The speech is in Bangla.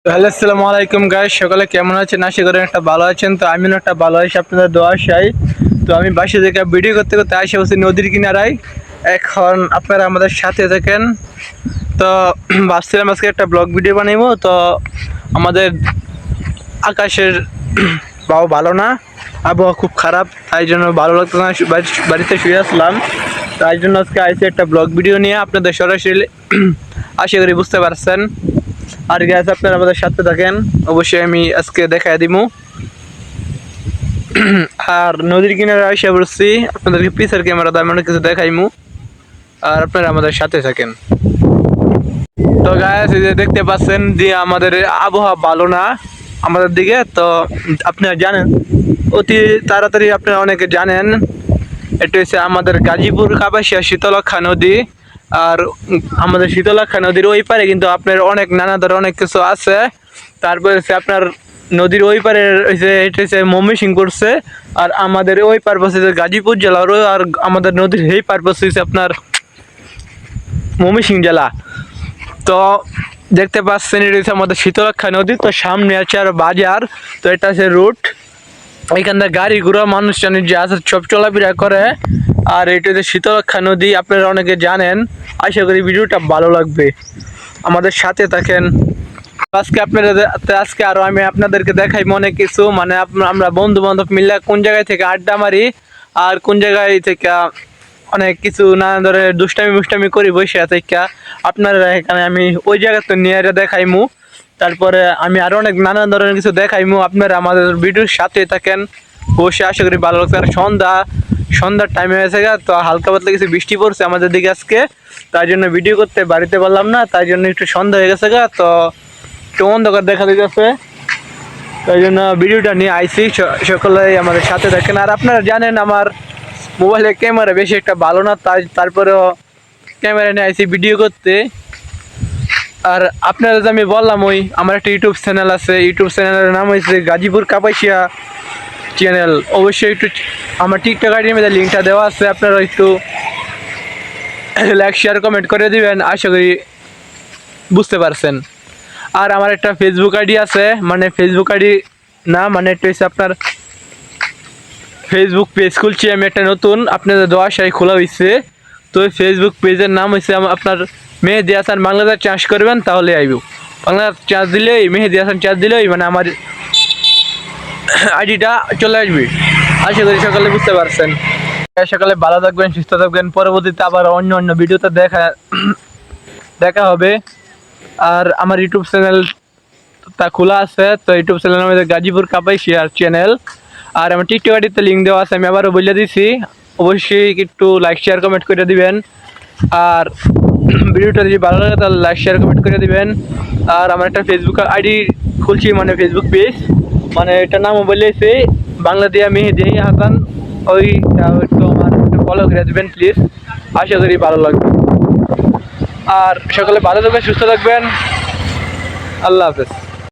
হ্যালো, আসসালামু আলাইকুম গাইস। সকালে কেমন আছেন? আশা করেন একটা ভালো আছেন। তো আমিও একটা ভালো আছি, আপনাদের দোয়া চাই। তো আমি বাসা থেকে ভিডিও করতে করতে আসে বসে নদীর কিনারায়। এখন আপনারা আমাদের সাথে থাকেন। তো ভাবছিলাম আজকে একটা ব্লগ ভিডিও বানাবো। তো আমাদের আকাশের ভালো না, আবহাওয়া খুব খারাপ, তাই জন্য ভালো লাগতো না, বাড়িতে শুয়ে আসলাম। তাই জন্য আজকে আইসি একটা ব্লগ ভিডিও নিয়ে আপনাদের সরাসরি। আশা করি বুঝতে পারছেন। আর গ্যাস আপনারা আমাদের সাথে থাকেন, অবশ্যই আমি আজকে দেখাই দিমু। আর নদীর কিনারে এসে বলছি আপনাদেরকে পিসের ক্যামেরা দিয়ে অনেক কিছু দেখাইমু, আর আপনারা আমাদের সাথে থাকেন। তো গাইস, এই যে দেখতে পাচ্ছেন যে আমাদের আবহাওয়া ভালো না আমাদের দিকে। তো আপনারা জানেন, অতি তাড়াতাড়ি আপনারা অনেকে জানেন, এটা হচ্ছে আমাদের গাজীপুর কাপাসিয়া শীতলক্ষা নদী। আর আমাদের শীতলক্ষা নদীর ওই পারে কিন্তু আপনার অনেক নানা ধরনের অনেক কিছু আছে। তারপরে হচ্ছে আপনার নদীর ওই পারে হচ্ছে এটা হচ্ছে ময়মনসিংহ পড়ছে। আর আমাদের ওই পার বসে গাজীপুর জেলা, আর আমাদের নদীর এই পার বসে আপনার ময়মনসিংহ জেলা। তো দেখতে পাচ্ছেন এটা হচ্ছে আমাদের শীতলক্ষা নদী। তো সামনে আছে আর বাজার। তো এটা হচ্ছে রুট, এখানটা গাড়ি ঘোড়া মানুষজন যে আছে সব চলাফেরা করে। আর এটা হচ্ছে শীতলক্ষা নদী, আপনারা অনেকে জানেন। আশা করি ভিডিওটা ভালো লাগবে, আমাদের সাথে থাকেন। আজকে আরো আমি আপনাদেরকে দেখাই অনেক কিছু, মানে আমরা বন্ধু বান্ধব মিলে কোন জায়গায় থেকে আড্ডা মারি, আর কোন জায়গায় থেকে অনেক কিছু নানা ধরনের দুষ্টামি করি বসে থেকে। আপনারা এখানে আমি ওই জায়গাতে নিয়ে দেখাইমু। তারপরে আমি আরো অনেক নানান ধরনের কিছু দেখাইমু, আপনারা আমাদের ভিডিওর সাথে থাকেন। বসে আশা করি ভালো লাগছে। আর সন্ধ্যার টাইম হয়েছে গা, তো হালকা পাতলা কিছু বৃষ্টি পড়ছে আমাদের দিকে আজকে, তাই জন্য ভিডিও করতে বাড়িতে পারলাম না। তাই জন্য একটু সন্ধ্যা হয়ে গেছে গা, তো একটু অন্ধকার দেখা দিতেছে। তাই জন্য ভিডিওটা নিয়ে আইসি, সকলে আমাদের সাথে থাকেন। আর আপনারা জানেন আমার মোবাইলের ক্যামেরা বেশি একটা ভালো না, তারপরেও ক্যামেরা নিয়ে আইসি ভিডিও করতে। আর আপনারা যে আমি বললাম, ওই আমার একটা ইউটিউব চ্যানেল আছে, ইউটিউব চ্যানেলের নাম হয়েছে গাজীপুর কাপাসিয়া চ্যানেল। অবশ্যই একটু আমার টিকটক আইডির মধ্যে লিঙ্কটা দেওয়া আছে, আপনারা একটু লাইক শেয়ার কমেন্ট করে দিবেন। আশা করি বুঝতে পারছেন। আর আমার একটা ফেসবুক আইডি আছে, মানে ফেসবুক আইডি না, মানে এটা হচ্ছে আপনার ফেসবুক পেজ খুলছি আমি একটা নতুন, আপনাদের দোয়া আশায় খোলা হয়েছে। তো ওই ফেসবুক পেজের নাম হচ্ছে আপনার মেহেদি হাসান বাংলাদেশ। চাষ করবেন তাহলে আইব, বাংলাদেশ চাষ দিলেই, মেহেদি হাসান চাষ দিলেই মানে আমার আইডিটা চলে আসবে। আশা করি সকালে বুঝতে পারছেন। সকালে ভালো থাকবেন, সুস্থ থাকবেন। পরবর্তীতে আবার অন্য অন্য ভিডিওতে দেখা হবে। আর আমার ইউটিউব চ্যানেল তা খোলা আছে, তো ইউটিউব চ্যানেল আমাদের গাজীপুর কাপাসিয়া চ্যানেল। আর আমার টিকটক আইডিতে লিঙ্ক দেওয়া আছে, আমি আবারও বলে দিছি। অবশ্যই একটু লাইক শেয়ার কমেন্ট করে দিবেন। আর ভিডিওটা যদি ভালো লাগে তাহলে লাইক শেয়ার কমেন্ট করে দিবেন। আর আমার একটা ফেসবুক আইডি খুলছি, মানে ফেসবুক পেজ, মানে এটার নামও বলেছি বাংলাদেশ মেহেদি হাসান। ওইটা একটু আমার একটু ফলো করে দেবেন প্লিজ, আশা করি ভালো লাগবে। আর সকলে ভালো থাকবেন, সুস্থ থাকবেন। আল্লাহ হাফেজ।